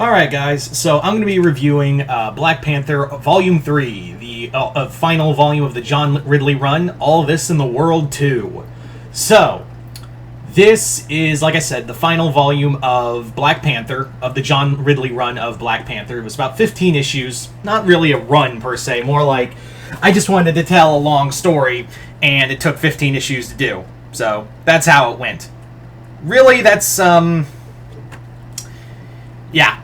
Alright guys, so I'm going to be reviewing Black Panther Volume 3, the final volume of the John Ridley run, All This in the World 2. So, this is, like I said, the final volume of Black Panther, of the John Ridley run of Black Panther. It was about 15 issues, not really a run per se, more like I just wanted to tell a long story, and it took 15 issues to do. So, that's how it went. Really, that's, yeah.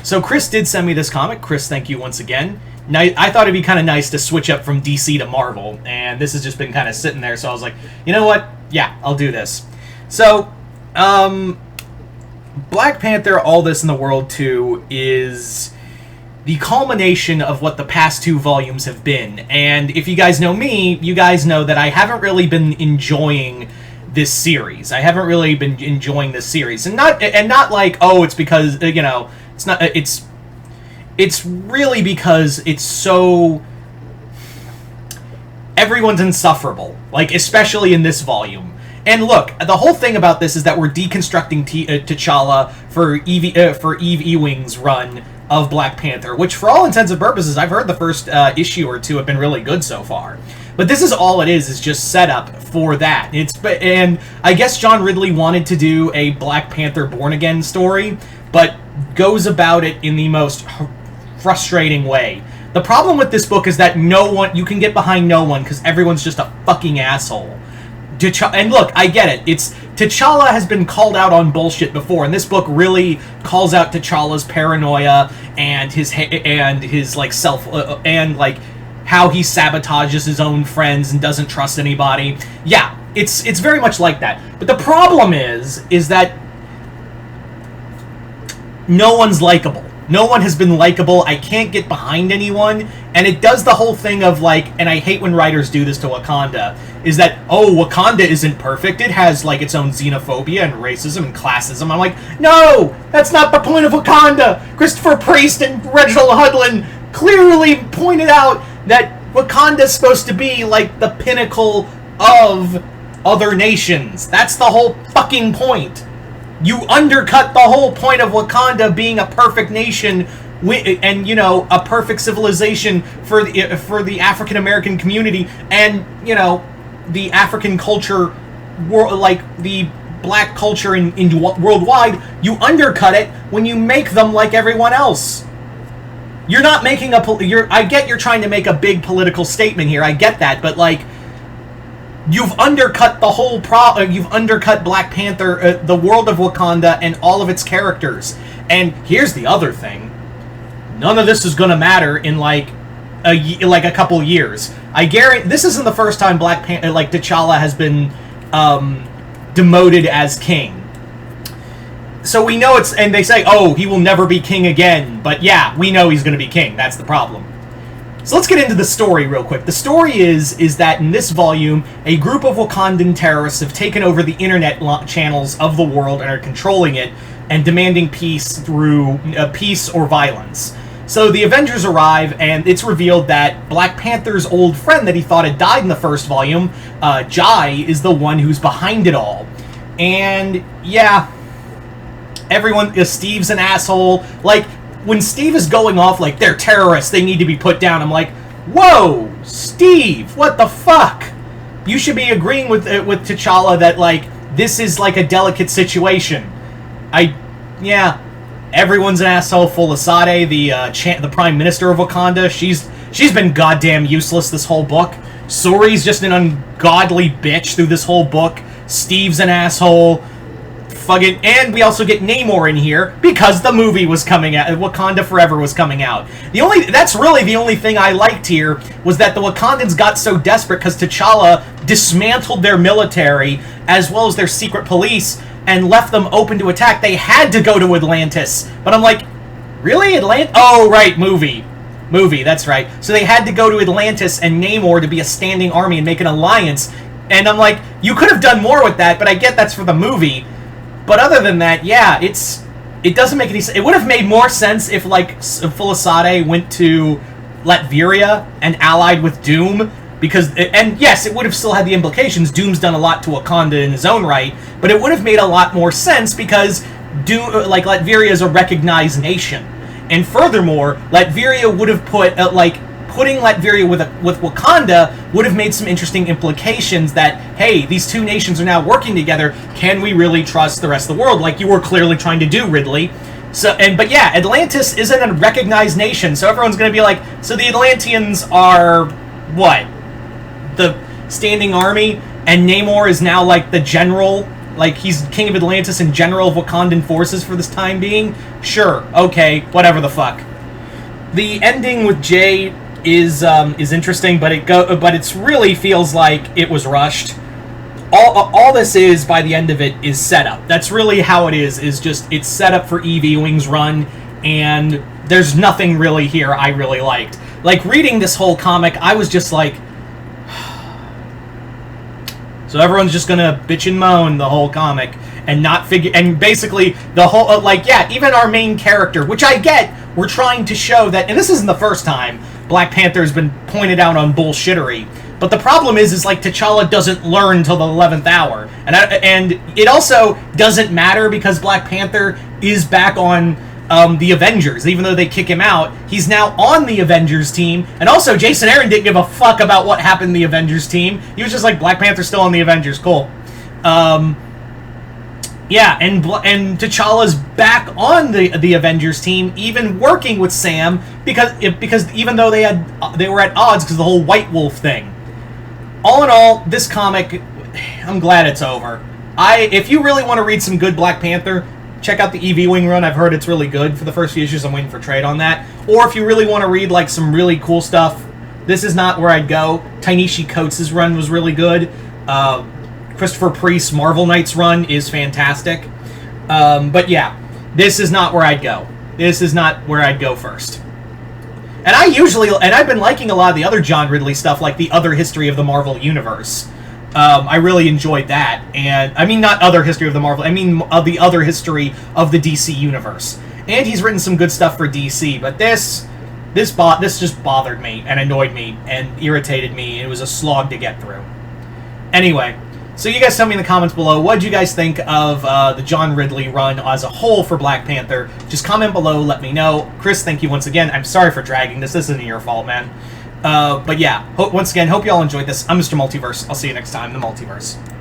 So Chris did send me this comic. Chris, thank you once again. Now, I thought it'd be kind of nice to switch up from DC to Marvel, and this has just been kind of sitting there, so I was like, you know what? Yeah, I'll do this. So, Black Panther, All This in the World 2 is the culmination of what the past two volumes have been, and if you guys know me, you guys know that I haven't really been enjoying this series. I haven't really been enjoying this series, and not like, oh, it's because, you know, it's not, it's really because it's so, everyone's insufferable, like, especially in this volume. And look, the whole thing about this is that we're deconstructing T'Challa for Eve Ewing's run of Black Panther, which for all intents and purposes, I've heard the first issue or two have been really good so far. But this is all it is just setup for that. And I guess John Ridley wanted to do a Black Panther Born Again story, but goes about it in the most frustrating way. The problem with this book is that you can get behind no one because everyone's just a fucking asshole. And look, I get it. T'Challa has been called out on bullshit before, and this book really calls out T'Challa's paranoia and his like and like how he sabotages his own friends and doesn't trust anybody. Yeah, it's very much like that. But the problem is that no one's likable. No one has been likable. I can't get behind anyone. And it does the whole thing of, like, and I hate when writers do this to Wakanda, is that, oh, Wakanda isn't perfect. It has, like, its own xenophobia and racism and classism. I'm like, no! That's not the point of Wakanda! Christopher Priest and Reginald Hudlin clearly pointed out that Wakanda's supposed to be, like, the pinnacle of other nations. That's the whole fucking point. You undercut the whole point of Wakanda being a perfect nation and, you know, a perfect civilization for the African American community and, you know, the African culture, like the black culture in worldwide. You undercut it when you make them like everyone else. You're not making I get you're trying to make a big political statement here. I get that, but like, you've undercut the whole you've undercut Black Panther, the world of Wakanda, and all of its characters. And here's the other thing: none of this is gonna matter in like a couple years. I guarantee this isn't the first time T'Challa has been demoted as king. So we know and they say, oh, he will never be king again. But yeah, we know he's gonna be king. That's the problem. So let's get into the story real quick. The story is that in this volume, a group of Wakandan terrorists have taken over the internet channels of the world and are controlling it and demanding peace through peace or violence. So the Avengers arrive, and it's revealed that Black Panther's old friend that he thought had died in the first volume, Jai, is the one who's behind it all. And yeah, Steve's an asshole. Like, when Steve is going off like, they're terrorists, they need to be put down, I'm like, whoa, Steve, what the fuck? You should be agreeing with T'Challa that, like, this is, like, a delicate situation. Yeah, everyone's an asshole. Fulasade, the Prime Minister of Wakanda, she's been goddamn useless this whole book. Suri's just an ungodly bitch through this whole book. Steve's an asshole. And we also get Namor in here because the movie was coming out. Wakanda Forever was coming out. That's really the only thing I liked here was that the Wakandans got so desperate because T'Challa dismantled their military as well as their secret police and left them open to attack. They had to go to Atlantis. But I'm like, really? Atlantis? Oh, right, movie, that's right. So they had to go to Atlantis and Namor to be a standing army and make an alliance. And I'm like, you could have done more with that, but I get that's for the movie. But other than that, yeah, it doesn't make any sense. It would have made more sense if, like, Fulasade went to Latveria and allied with Doom, and yes, it would have still had the implications. Doom's done a lot to Wakanda in his own right, but it would have made a lot more sense because Latveria is a recognized nation. And furthermore, Latveria would have putting Latveria with Wakanda would have made some interesting implications that, hey, these two nations are now working together. Can we really trust the rest of the world, like you were clearly trying to do, Ridley? But yeah, Atlantis isn't a recognized nation, so everyone's going to be like, so the Atlanteans are what? The standing army, and Namor is now like the general, like he's king of Atlantis and general of Wakandan forces for this time being? Sure, okay, whatever the fuck. The ending with Jay is interesting, but it really feels like it was rushed. All this is, by the end of it, is setup. That's really how it is just, it's set up for Evie Wing's run, and there's nothing really here I really liked. Like, reading this whole comic, I was just like... So everyone's just gonna bitch and moan the whole comic, and not figure... And basically, the whole... even our main character, which I get, we're trying to show that... And this isn't the first time Black Panther has been pointed out on bullshittery. But the problem is T'Challa doesn't learn till the 11th hour. And it also doesn't matter because Black Panther is back on the Avengers. Even though they kick him out, he's now on the Avengers team. And also, Jason Aaron didn't give a fuck about what happened to the Avengers team. He was just like, Black Panther's still on the Avengers, cool. Yeah, and T'Challa's back on the Avengers team, even working with Sam, because even though they were at odds because of the whole White Wolf thing. All in all, this comic, I'm glad it's over. If you really want to read some good Black Panther, check out the EV Wing run. I've heard it's really good for the first few issues. I'm waiting for trade on that. Or if you really want to read like some really cool stuff, this is not where I'd go. Ta-Nehisi Coates' run was really good. Christopher Priest's Marvel Knights run is fantastic. But yeah, this is not where I'd go. This is not where I'd go first. And I've been liking a lot of the other John Ridley stuff, like the Other History of the Marvel Universe. I really enjoyed that. And I mean, not Other History of the Marvel, I mean the Other History of the DC Universe. And he's written some good stuff for DC, but this just bothered me and annoyed me and irritated me. It was a slog to get through. Anyway, so you guys tell me in the comments below, what did you guys think of the John Ridley run as a whole for Black Panther? Just comment below, let me know. Chris, thank you once again. I'm sorry for dragging this. This isn't your fault, man. But yeah, once again, hope you all enjoyed this. I'm Mr. Multiverse. I'll see you next time in the Multiverse.